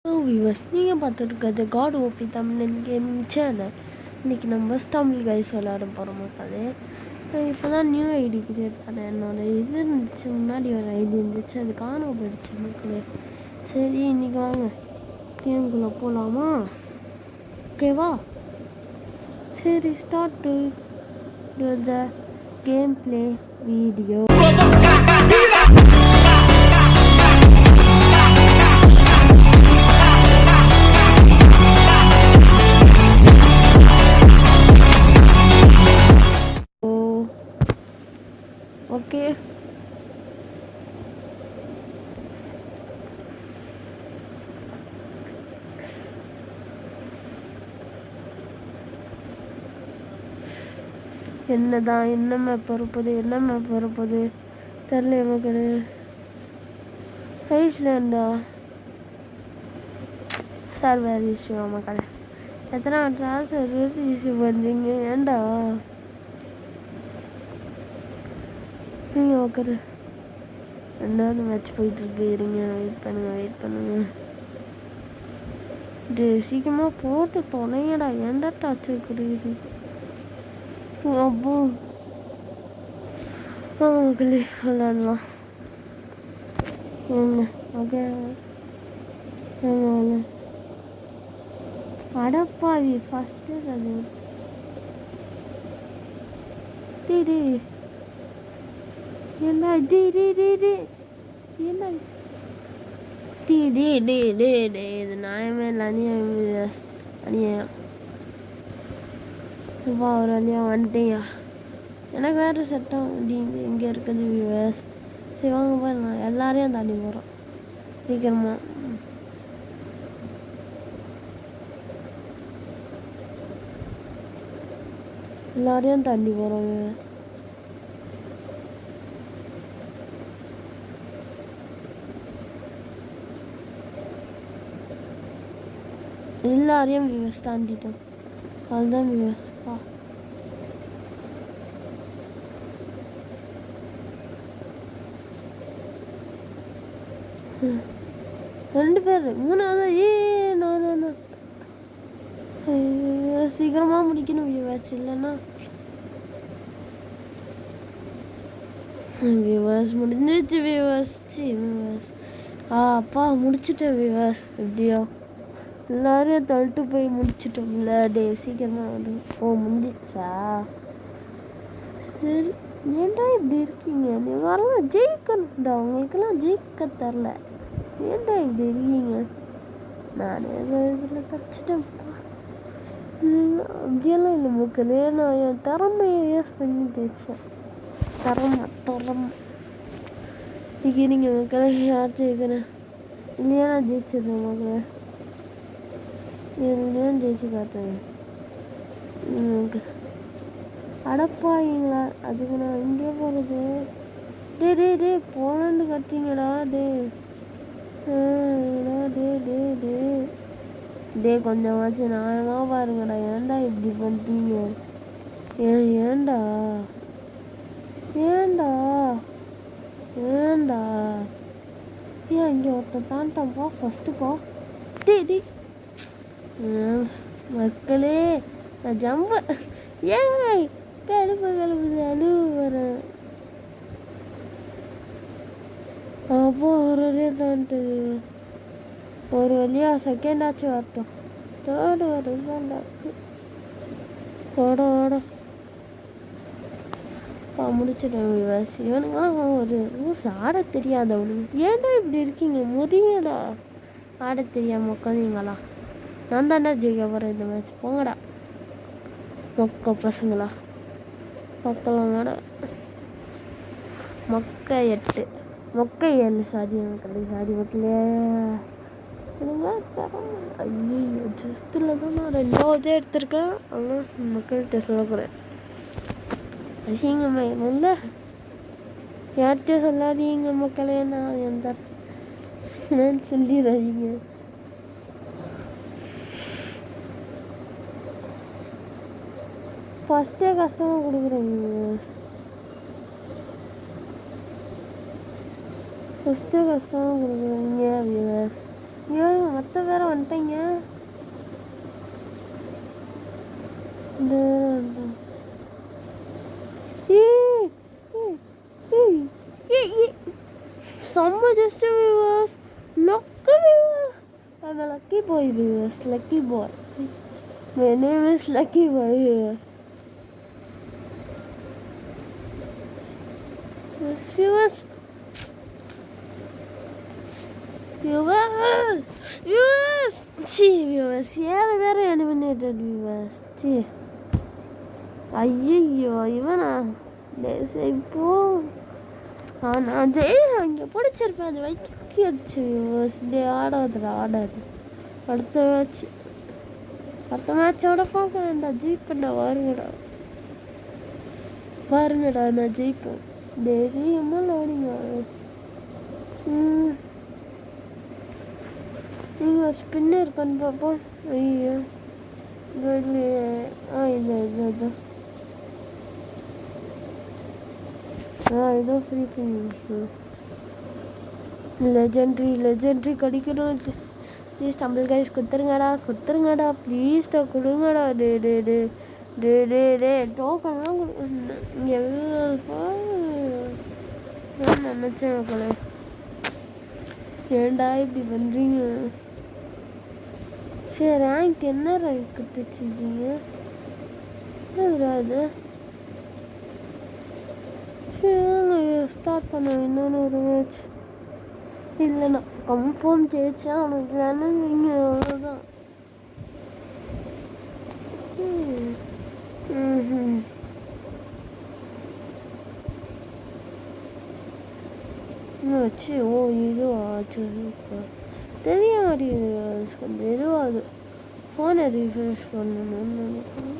Viewers நீங்கள் பார்த்துட்டு இருக்கிறது God OP Tamil gaming channel. இன்றைக்கி நம்ம தமிழ் கைஸ் விளையாட போகிறோம் மக்களே. இப்போ தான் நியூ ஐடி கிரியேட் பண்ணேன். என்னோடய இது இருந்துச்சு, முன்னாடி ஒரு ஐடி இருந்துச்சு, அது காணாம போயிடுச்சு மக்களே. சரி இன்றைக்கி வாங்க கேமுக்குள்ளே போகலாமா? ஓகேவா? சரி start to the game play video. Okay என்னதான் என்ன மேப் வரப்போகுது தெரில எனக்கு. ஐஸ்லேண்டா சர்வர் இஷ்யூ மக்களே. எத்தனை சர்வர் இஷ்யூ பண்ணுறீங்க? ஏண்டா நீங்கள் உட்காரு. ரெண்டாவது மேட்ச் போயிட்டுருக்கு. இருங்க, வெயிட் பண்ணுங்க. சீக்கிரமாக போட்டு தொலைங்கடா. ஏன்டா டாச்சு குடிக்குது? அப்போ மக்களே விளாடலாம். ஓகே அடப்பாவி ஃபஸ்ட்டு அது என்ன இது நியாயமே இல்லை. அநியாயம் ஒரு வழியாக வந்துட்டேயா. எனக்கு வேறு சட்டம் அப்படிங்க இங்கே இருக்குது வியூவர்ஸ். சரி வாங்க பாருங்க, எல்லாரையும் தாண்டி போகிறோம் சீக்கிரமாக. எல்லாரையும் தாண்டி போகிறோம் வியூவர்ஸ். எல்லாரையும் வியூவர்ஸ் தாண்டிட்டோம். அதுதான் வியூவர்ஸ். ரெண்டு பேர் மூணாவது. சீக்கிரமாக முடிக்கணும் வியூவர்ஸ், இல்லைன்னா வியூவர்ஸ் முடிஞ்சிச்சு வியூவர்ஸ். அப்பா முடிச்சுட்டேன் வியூவர்ஸ். எப்படியோ எல்லாரையும் தள்ளிட்டு போய் முடிச்சிட்டோம்ல. சீக்கிரமாக வரும். முடிஞ்சிச்சா? சரி ஏன்டா இப்படி இருக்கீங்க? நீங்களாம் ஜெயிக்கணும்டா. உங்களுக்கெல்லாம் ஜெயிக்க தரல. ஏன்டா இப்படி இருக்கீங்க? நான் இதில் தச்சுட்டேன்ப்பா. அப்படியெல்லாம் இல்லை மக்களே. நான் என் திறமையை யூஸ் பண்ணி ஜெயிச்சேன். திறமை இன்னைக்கு நீங்கள் மக்களே யார் ஜெயிக்கிறேன் இல்லையா? நான் ஜெயிச்சிடுறேன் மக்களே. இல்லையா ஜெயிச்சு காட்டுறேன். அடப்பாங்களா? அதுக்கு நான் இங்கே போகிறது. டே போலண்டு கட்டிங்கடா. கொஞ்சமாச்சு நியாயமாக பாருங்கடா. ஏன்டா இப்படி பண்ணிட்டீங்க? ஏன்டா ஏன் இங்கே ஒருத்தன் தாண்டான்ப்பா ஃபஸ்ட்டுப்பா. மக்களே நான் ஜம்ப ஏன் கழுப்புது வரேன். அப்போ ஒரு வழியாக தான்ட்டுது. ஒரு வழியாக செகண்ட் ஆச்சு வரட்டும். தேர்டு வருதாண்டா. ஓட முடிச்சிட்டேன் விவாசி. இவனுங்களாம் ஒரு ரூல்ஸ் ஆட தெரியாதவனுங்க. ஏன்டா இப்படி இருக்கீங்க? முடியடா. ஆட தெரியாமல் உட்காந்தீங்களா? நான் தாண்டா ஜெயிக்க போகிறேன் இந்த மேட்ச். போங்கடா மொக்க பசங்களா. மக்களோட மொக்க 8 மொக்க 7 சாதி மக்களே. சரிங்களா? ஐயோ ஜஸ்ட்டில் தான் நான் 2வது எடுத்திருக்கேன். ஆனால் மக்கள்கிட்ட சொல்லக்கூடாது. அசிங்கம்மா இல்லை யார்கிட்டையும் சொல்லாதீங்க மக்களே. நான் எந்த சொல்லிடாதீங்க. ஃபஸ்ட்டே கஷ்டமாக கொடுக்குறேங்க. ஃபஸ்ட்டு கஷ்டமாக கொடுக்குறீங்க வியூவர்ஸ். இவங்க மற்ற வேறு வந்துட்டீங்க. Some just viewers, lucky viewers. I'm a lucky boy viewers, lucky boy. My name is Lucky Boy viewers. Yes, viewers. Viewers. Gee, viewers. Very animated viewers. Gee. ஐயோ இவனா இப்போ நான் அங்கே பிடிச்சிருப்பேன். அது வைக்கி அடிச்சு வியூவர்ஸ். இப்படி ஆடாது. அடுத்த மேட்சோட பார்க்க வேண்டாம். ஜெயிப்பேன்டா. பாருங்கடா நான் ஜெயிப்பேன். தேசியமாக லோடிங்க. நீங்கள் ஸ்பின்னு இருக்கான்னு பார்ப்போம். ஐயோ இது ஏதோ ஃப்ரீ பண்ணி லெஜெண்ட்ரி கிடைக்கணும். ப்ளீஸ் தமிழ் கைஸ் கொடுத்துருங்கடா ப்ளீஸ்டா கொடுங்கடா. டே டோக்கன்லாம் இங்கே நான் நினச்சேன் மக்களே. ஏன்டா இப்படி பண்ணுறீங்க? சரி ரேங்க் என்ன ரேங்க் கொடுத்துச்சிருக்கீங்க? அது ஸ்டார்ட் பண்ண இன்னொன்று ஒரு மேட்ச் இல்லைண்ணா கன்ஃபார்ம் ஜெயிச்சா அவனுக்கு வேணும். நீங்கள் அவ்வளோதான். ஆச்சு. இதுவா ஆச்சு. தெரிய மாதிரி கொஞ்சம் இதுவாகுது. ஃபோனை ரீஃப்ரெஷ் பண்ணணும்னு நினைக்கிறேன்.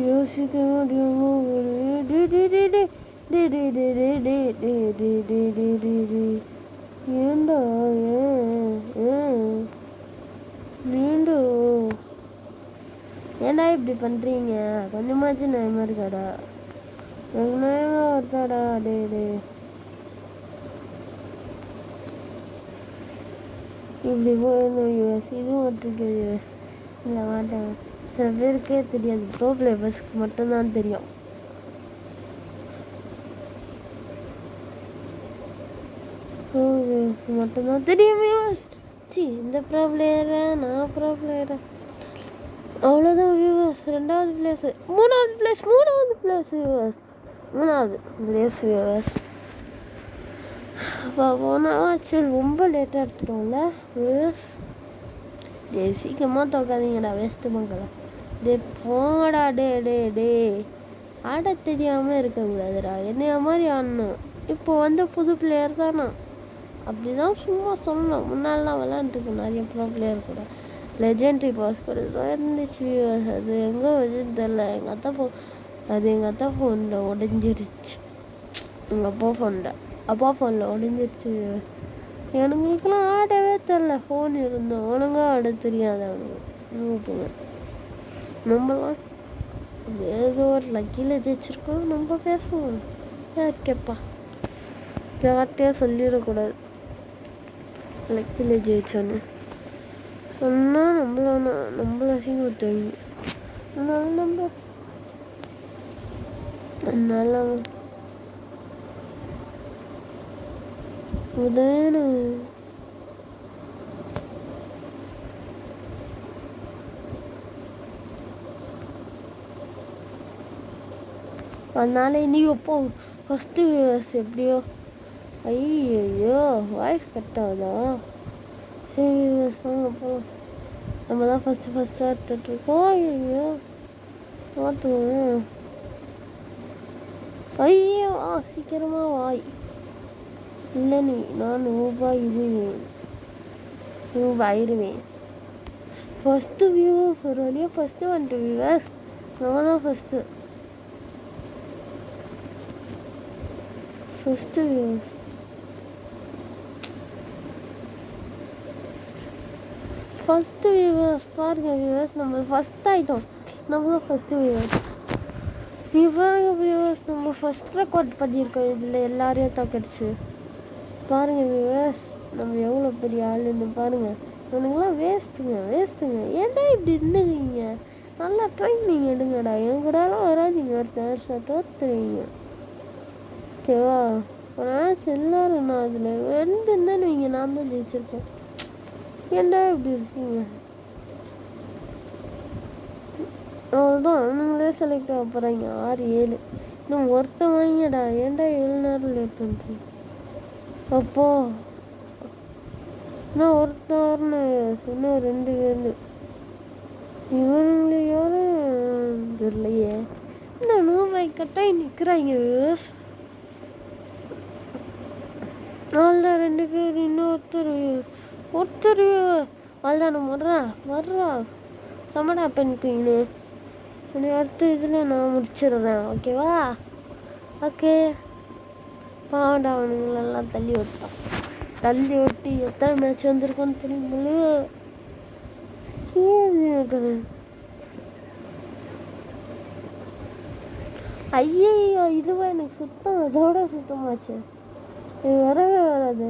யோசிக்க முடியாமல் ஏண்டா ஏண்டா இப்படி பண்ணுறீங்க? கொஞ்சமாச்சும் நேரமாக இருக்காடா. நேரமாக வருதாடா. இப்படி போயிடணும் யூஎஸ். இதுவும் ஒருத்தருக்கு யூஎஸ் இல்லை மாட்டாங்க. சில பேருக்கே தெரியாது. ப்ரோ பிளேயர்ஸ்க்கு மட்டும்தான் தெரியும். ப்ரோ பிளேயர்ஸ் மட்டும்தான் தெரியும் வியூவர்ஸ். இந்த ப்ரோ பிளேயரா நான் ப்ரோ பிளேயரா அவ்வளோதான் வியூவர்ஸ். ரெண்டாவது பிளேஸ் மூணாவது பிளேஸ் வியூவர்ஸ். மூணாவது பிளேஸ் வியூவர்ஸ். அப்போ போனால் ஆக்சுவலி ரொம்ப லேட்டாக எடுத்துட்டோம்ல வியூவர்ஸ். சீக்கிரமாக தோக்காதீங்கடா வேஸ்ட்டு மக்களா. போங்கடா. டே ஆட தெரியாமல் இருக்கக்கூடாதுடா. என்னைய மாதிரி ஆடணும். இப்போ புது பிளேயர் தானா அப்படி தான் சும்மா சொல்லணும். முன்னாடிலாம் விளாண்டுருக்கு நிறைய ப்ரோ பிளேயர் கூட. லெஜெண்ட்ரி பாஸ் கூட தான் இருந்துச்சு வியூவர்ஸ். அது எங்கே வச்சுன்னு தெரில. எங்கள் அத்தா ஃபோனில் உடஞ்சிருச்சு. எங்கள் அப்பா ஃபோனில் உடஞ்சிருச்சு. எனங்களுக்கெல்லாம் ஆடவே தெரில. ஃபோன் இருந்தோம் ஒழுங்காக ஆட தெரியாது அவனுக்கு. நம்மளாம் ஏதோ ஒரு லக்கியில் ஜெயிச்சிருக்கோம். நம்ம பேசுவோம். யார் கேட்பா? யார்கிட்டையும் சொல்லிடக்கூடாது லக்கியில் ஜெயிச்சோன்னு. சொன்னால் நம்மள அசிங்கப்படுத்துவாங்க. அதனால உதேனு அதனால இன்னைக்கு எப்போ ஃபஸ்ட்டு வியூவர்ஸ் எப்படியோ. ஐயோ வாய்ஸ் கட் ஆகுதா? சரி வியூவர்ஸ் வாங்க போ. நம்ம தான் ஃபஸ்ட்டு எடுத்துட்ருக்கோம். ஐயோ மாற்றுவோம். ஐயோ சீக்கிரமாக வாய் இல்லை நான் ரூபாயிருவேன். ஃபஸ்ட்டு வியூவர்ஸ் ஒரு வழியாக ஃபஸ்ட்டு வந்துட்டு வியூவர்ஸ். நம்ம தான் ஃபஸ்ட்டு வியூவர்ஸ். ஃபஸ்ட்டு வியூவர்ஸ் பாருங்கள் வியூவர்ஸ். நம்ம ஃபஸ்ட் ஆகிட்டோம். நம்ம தான் ஃபஸ்ட்டு வியூவர்ஸ். பாருங்க வியூவர்ஸ். நம்ம ஃபஸ்ட் ரெக்கார்ட் பண்ணியிருக்கோம். இதில் எல்லாரையும் தோக்கடிச்சு பாருங்கள் வியூவர்ஸ், நம்ம எவ்வளோ பெரிய ஆளுன்னு பாருங்கள். இவனுங்களாம் வேஸ்ட்டுங்க. ஏன்டா இப்படி இருந்துக்கிறீங்க? நல்லா ட்ரைனிங் எடுங்கடா. என் கூடலாம் வராதிங்க, அடுத்த வருஷம் தோத்துருவீங்க. ஓகேவா? மேட்ச் எல்லாரும் நான் அதில் இருந்தேன்னு வைங்க, நான் தான் ஜெயிச்சிருப்பேன். ஏன்டா இப்படி இருக்கீங்க? அவ்வளோதான், அவனுங்களே செலக்ட் ஆக போகிறாங்க. 6-7 இன்னும் ஒருத்தன் வாங்கிடா. ஏன்டா 7 நேரம் லேட் பண்ணுறீங்க? அப்போ இன்னும் ஒருத்தன் வரணும். இன்னும் 2 பேர். இவனுங்களை யாரும் தெரியலையே. இன்னும் 100 கட்டாய் நிற்கிறாங்க. நாள்தான் 2 பேர். இன்னும் ஒருத்தர் வாழ்தான வர்றா சமடா பெண்குன்னு. அடுத்த இதில் நான் முடிச்சிடுறேன். ஓகேவா? ஓகே. பாவண்டா, அவனுங்களெல்லாம் தள்ளி விட்டு எத்தனை மேட்ச் வந்திருக்கோன்னு தெரியுங்களே. ஐயோ, இதுவா எனக்கு சுத்தம், அதோட சுத்தமாச்சு. இது வரவே வராது.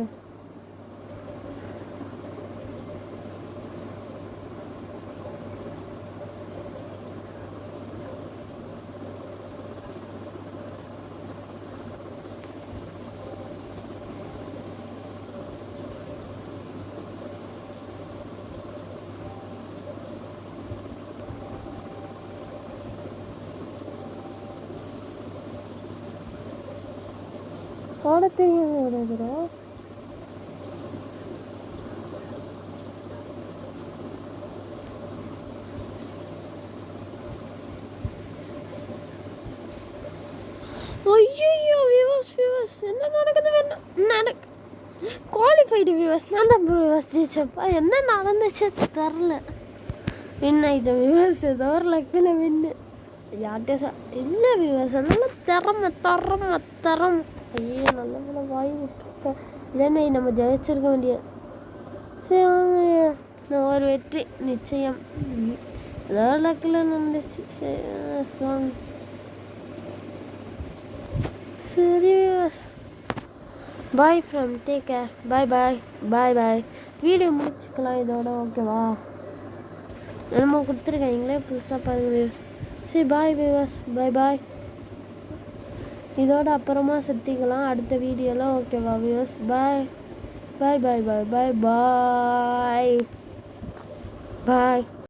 பாட தெரியாம வராதுடா. ஐயோ வியூவர்ஸ், என்ன நடக்குது? குவாலிஃபைடு வியூவர்ஸ், நான் தான் வியூவர்ஸ் ஜெயிச்சப்பா. என்ன நடந்துச்சு தெரில. வின் ஆகிட்டேன் வியூவர்ஸ். ஏதோ ஒரு லக்கில் வின்னு. யார்கிட்ட இல்லை வியூவர்ஸ், அதெல்லாம் திறமை. ஐயோ, நல்ல வாய் விட்டுருக்கேன். இதே நம்ம ஜெயிச்சிருக்க வேண்டியது. சரி வாங்க, நான் ஒரு வெற்றி நிச்சயம். ஏதோ ஒரு லக்கில் நடந்துச்சு. சரி வாங்க. சரி viewers, bye from take care. Bye. Video முடிச்சுக்கலாம் இதோட. ஓகேவா? நம்ம கொடுத்துருக்காங்களே புதுசாக பாருங்கள் வியூவர்ஸ். சரி பாய் வியூவர்ஸ். பாய். இதோட அப்புறமா செத்திக்கலாம் அடுத்த வீடியோவில். ஓகேவா வியூவர்ஸ்? பாய்.